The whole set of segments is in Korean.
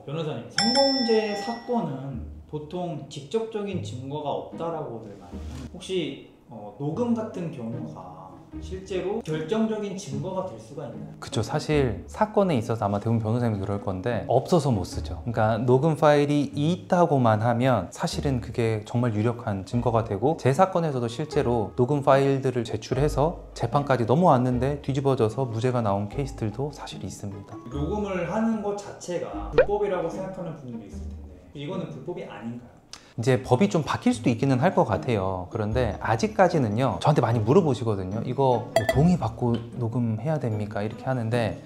변호사님, 성범죄 사건은 보통 직접적인 증거가 없다라고들 많이 해요. 혹시 녹음 같은 경우가 실제로 결정적인 증거가 될 수가 있나요? 그쵸. 사실 사건에 있어서 아마 대부분 변호사님도 그럴 건데 없어서 못 쓰죠. 그러니까 녹음 파일이 있다고만 하면 사실은 그게 정말 유력한 증거가 되고, 제 사건에서도 실제로 녹음 파일들을 제출해서 재판까지 넘어왔는데 뒤집어져서 무죄가 나온 케이스들도 사실 있습니다. 녹음을 하는 것 자체가 불법이라고 생각하는 분들이 있을 텐데 이거는 불법이 아닌가요? 이제 법이 좀 바뀔 수도 있기는 할 것 같아요. 그런데 아직까지는요, 저한테 많이 물어보시거든요. 이거 뭐 동의 받고 녹음해야 됩니까? 이렇게 하는데,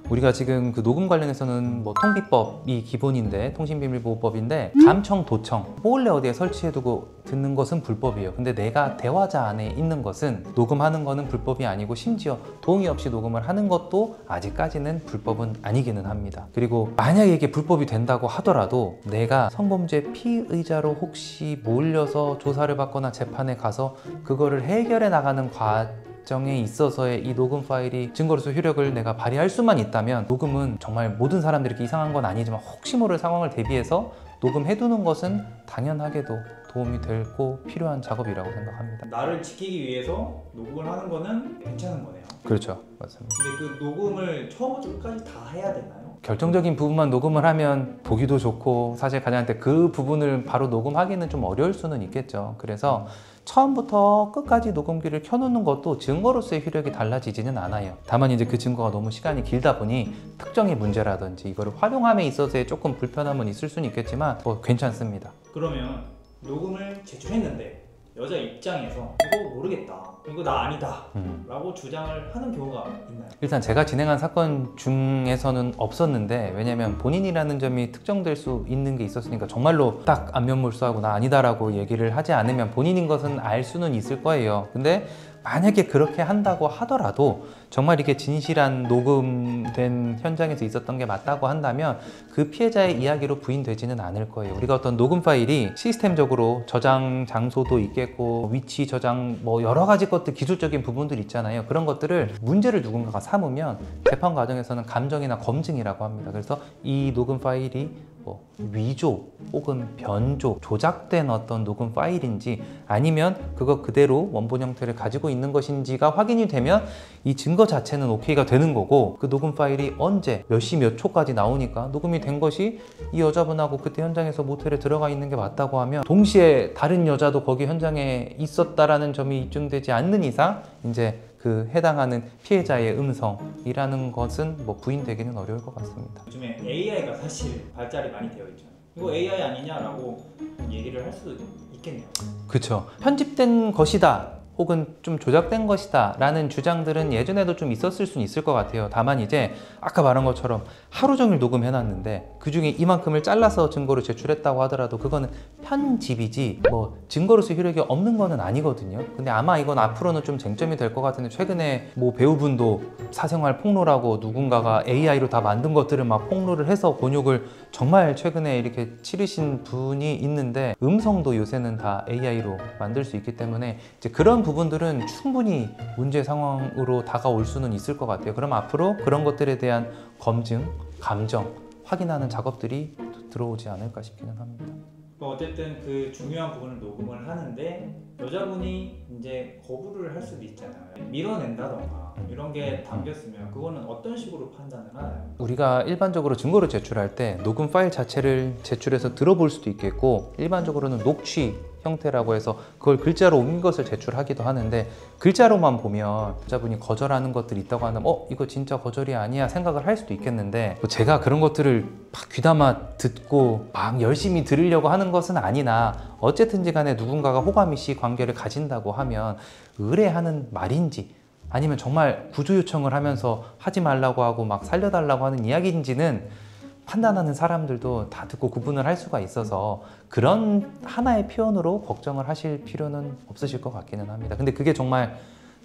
우리가 지금 그 녹음 관련해서는 뭐 통비법이 기본인데, 통신비밀보호법인데, 감청, 도청 몰래 어디에 설치해두고 듣는 것은 불법이에요. 근데 내가 대화자 안에 있는 것은, 녹음하는 거는 불법이 아니고 심지어 동의 없이 녹음을 하는 것도 아직까지는 불법은 아니기는 합니다. 그리고 만약에 이게 불법이 된다고 하더라도 내가 성범죄 피의자로 혹시 몰려서 조사를 받거나 재판에 가서 그거를 해결해 나가는 과정에 있어서의 이 녹음 파일이 증거로서 효력을 내가 발휘할 수만 있다면, 녹음은 정말 모든 사람들이 이렇게 이상한 건 아니지만 혹시 모를 상황을 대비해서 녹음해두는 것은 당연하게도 도움이 되고 필요한 작업이라고 생각합니다. 나를 지키기 위해서 녹음을 하는 거는 괜찮은 거네요. 그렇죠. 맞습니다. 근데 그 녹음을 처음부터 끝까지 다 해야 되나요? 결정적인 부분만 녹음을 하면 보기도 좋고, 사실 가장한테 그 부분을 바로 녹음하기는 좀 어려울 수는 있겠죠. 그래서 처음부터 끝까지 녹음기를 켜놓는 것도 증거로서의 효력이 달라지지는 않아요. 다만 이제 그 증거가 너무 시간이 길다 보니 특정의 문제라든지 이거를 활용함에 있어서의 조금 불편함은 있을 수는 있겠지만 괜찮습니다. 그러면 녹음을 제출했는데 여자 입장에서 이거 모르겠다, 이거 나 아니다 라고 주장을 하는 경우가 있나요? 일단 제가 진행한 사건 중에서는 없었는데, 왜냐면 본인이라는 점이 특정될 수 있는 게 있었으니까 정말로 딱 안면몰수하고 나 아니다라고 얘기를 하지 않으면 본인인 것은 알 수는 있을 거예요. 근데 만약에 그렇게 한다고 하더라도 정말 이게 진실한 녹음된 현장에서 있었던 게 맞다고 한다면 그 피해자의 이야기로 부인되지는 않을 거예요. 우리가 어떤 녹음 파일이 시스템적으로 저장 장소도 있겠고 위치 저장 뭐 여러 가지 것들, 기술적인 부분들 있잖아요. 그런 것들을 문제를 누군가가 삼으면 재판 과정에서는 감정이나 검증이라고 합니다. 그래서 이 녹음 파일이 위조 혹은 변조, 조작된 어떤 녹음 파일인지 아니면 그거 그대로 원본 형태를 가지고 있는 것인지가 확인이 되면 이 증거 자체는 오케이가 되는 거고, 그 녹음 파일이 언제 몇 시 몇 초까지 나오니까 녹음이 된 것이 이 여자분하고 그때 현장에서 모텔에 들어가 있는 게 맞다고 하면 동시에 다른 여자도 거기 현장에 있었다라는 점이 입증되지 않는 이상 이제 그 해당하는 피해자의 음성이라는 것은 부인되기는 어려울 것 같습니다. 요즘에 AI가 사실 발달이 많이 되어 있잖아요. 이거 AI 아니냐라고 얘기를 할 수도 있겠네요. 그렇죠. 편집된 것이다 혹은 좀 조작된 것이다 라는 주장들은 예전에도 좀 있었을 수는 있을 것 같아요. 다만 이제 아까 말한 것처럼 하루 종일 녹음해놨는데 그 중에 이만큼을 잘라서 증거로 제출했다고 하더라도 그거는 편집이지 증거로서 효력이 없는 거는 아니거든요. 근데 아마 이건 앞으로는 좀 쟁점이 될 것 같은데, 최근에 배우분도 사생활 폭로라고 누군가가 AI로 다 만든 것들을 막 폭로를 해서 곤욕을 정말 최근에 이렇게 치르신 분이 있는데, 음성도 요새는 다 AI로 만들 수 있기 때문에 이제 그런 부분들은 충분히 문제 상황으로 다가올 수는 있을 것 같아요. 그럼 앞으로 그런 것들에 대한 검증, 감정, 확인하는 작업들이 들어오지 않을까 싶기는 합니다. 어쨌든 그 중요한 부분을 녹음을 하는데 여자분이 이제 거부를 할 수도 있잖아요. 밀어낸다던가 이런 게 담겼으면 그거는 어떤 식으로 판단을 하나요? 우리가 일반적으로 증거를 제출할 때 녹음 파일 자체를 제출해서 들어볼 수도 있겠고, 일반적으로는 녹취 형태라고 해서 그걸 글자로 옮긴 것을 제출하기도 하는데, 글자로만 보면 여자분이 거절하는 것들이 있다고 하면 이거 진짜 거절이 아니야 생각을 할 수도 있겠는데, 제가 그런 것들을 막 귀담아 듣고 막 열심히 들으려고 하는 것은 아니나, 어쨌든지 간에 누군가가 호감이시 관계를 가진다고 하면 의뢰하는 말인지 아니면 정말 구조 요청을 하면서 하지 말라고 하고 막 살려달라고 하는 이야기인지는 판단하는 사람들도 다 듣고 구분을 할 수가 있어서 그런 하나의 표현으로 걱정을 하실 필요는 없으실 것 같기는 합니다. 근데 그게 정말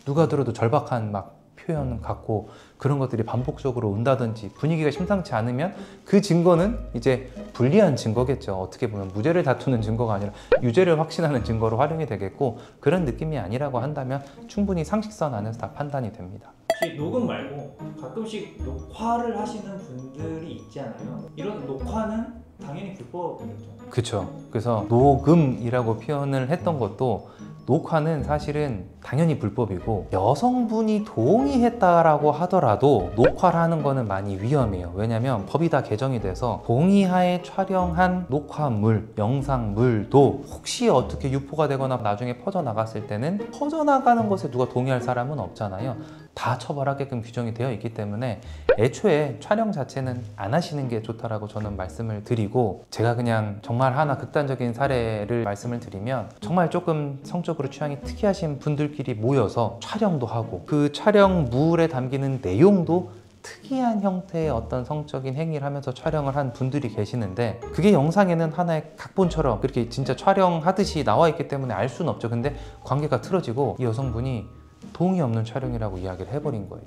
누가 들어도 절박한 표현 같고 그런 것들이 반복적으로 온다든지 분위기가 심상치 않으면 그 증거는 이제 불리한 증거겠죠. 어떻게 보면 무죄를 다투는 증거가 아니라 유죄를 확신하는 증거로 활용이 되겠고, 그런 느낌이 아니라고 한다면 충분히 상식선 안에서 다 판단이 됩니다. 혹시 녹음 말고 가끔씩 녹화를 하시는 분들이 있잖아요. 이런 녹화는 당연히 불법이겠죠. 그쵸. 그래서 녹음이라고 표현을 했던 것도 녹화는 사실은 당연히 불법이고 여성분이 동의했다라고 하더라도 녹화를 하는 거는 많이 위험해요. 왜냐면 법이 다 개정이 돼서 동의하에 촬영한 녹화물, 영상물도 혹시 어떻게 유포가 되거나 나중에 퍼져나갔을 때는 퍼져나가는 것에 누가 동의할 사람은 없잖아요. 다 처벌하게끔 규정이 되어 있기 때문에 애초에 촬영 자체는 안 하시는 게 좋다라고 저는 말씀을 드리고, 제가 그냥 정말 하나 극단적인 사례를 말씀을 드리면 정말 조금 성적으로 취향이 특이하신 분들끼리 모여서 촬영도 하고 그 촬영물에 담기는 내용도 특이한 형태의 어떤 성적인 행위를 하면서 촬영을 한 분들이 계시는데, 그게 영상에는 하나의 각본처럼 그렇게 진짜 촬영하듯이 나와 있기 때문에 알 수는 없죠. 근데 관계가 틀어지고 이 여성분이 동의 없는 촬영이라고 이야기를 해버린 거예요.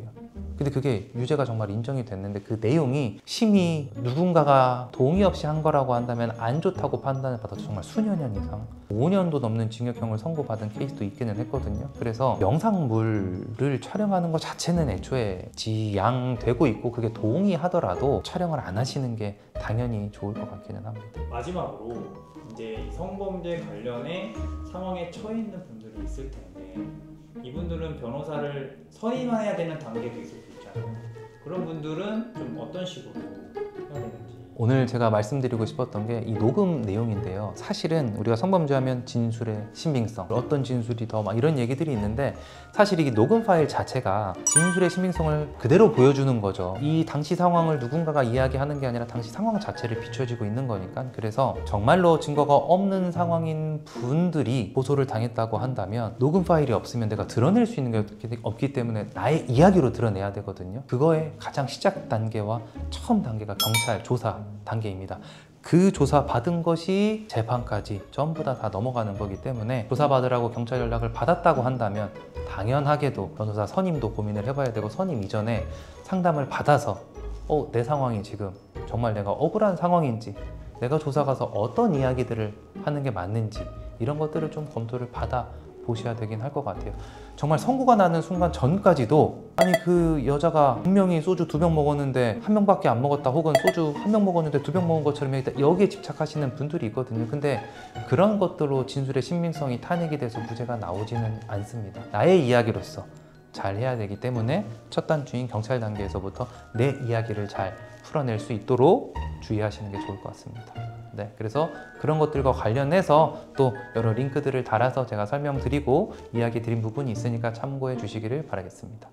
근데 그게 유죄가 정말 인정이 됐는데 그 내용이 심히 누군가가 동의 없이 한 거라고 한다면 안 좋다고 판단을 받아서 정말 수년 년 이상 5년도 넘는 징역형을 선고받은 케이스도 있기는 했거든요. 그래서 영상물을 촬영하는 것 자체는 애초에 지양되고 있고 그게 동의하더라도 촬영을 안 하시는 게 당연히 좋을 것 같기는 합니다. 마지막으로 이제 이 성범죄 관련해 상황에 처해 있는 분들이 있을 텐데 이분들은 변호사를 선임해야 되는 단계도 있을 수 있잖아요. 그런 분들은 좀 어떤 식으로 해야 되는지. 오늘 제가 말씀드리고 싶었던 게 이 녹음 내용인데요. 사실은 우리가 성범죄하면 진술의 신빙성, 어떤 진술이 더 막 이런 얘기들이 있는데, 사실 이 녹음 파일 자체가 진술의 신빙성을 그대로 보여주는 거죠. 이 당시 상황을 누군가가 이야기하는 게 아니라 당시 상황 자체를 비춰지고 있는 거니까. 그래서 정말로 증거가 없는 상황인 분들이 고소를 당했다고 한다면 녹음 파일이 없으면 내가 드러낼 수 있는 게 없기 때문에 나의 이야기로 드러내야 되거든요. 그거의 가장 시작 단계와 처음 단계가 경찰 조사 단계입니다. 그 조사 받은 것이 재판까지 전부 다 넘어가는 거기 때문에 조사받으라고 경찰 연락을 받았다고 한다면 당연하게도 변호사 선임도 고민을 해봐야 되고, 선임 이전에 상담을 받아서 내 상황이 지금 정말 내가 억울한 상황인지, 내가 조사 가서 어떤 이야기들을 하는 게 맞는지 이런 것들을 좀 검토를 받아 보셔야 되긴 할 것 같아요. 정말 선고가 나는 순간 전까지도 아니 그 여자가 분명히 소주 2병 먹었는데 1명밖에 안 먹었다, 혹은 소주 1병 먹었는데 2병 먹은 것처럼 여기에 집착하시는 분들이 있거든요. 근데 그런 것들로 진술의 신빙성이 탄핵이 돼서 무죄가 나오지는 않습니다. 나의 이야기로서 잘 해야 되기 때문에 첫 단추인 경찰 단계에서부터 내 이야기를 잘 풀어낼 수 있도록 주의하시는 게 좋을 것 같습니다. 네, 그래서 그런 것들과 관련해서 또 여러 링크들을 달아서 제가 설명드리고 이야기 드린 부분이 있으니까 참고해 주시기를 바라겠습니다.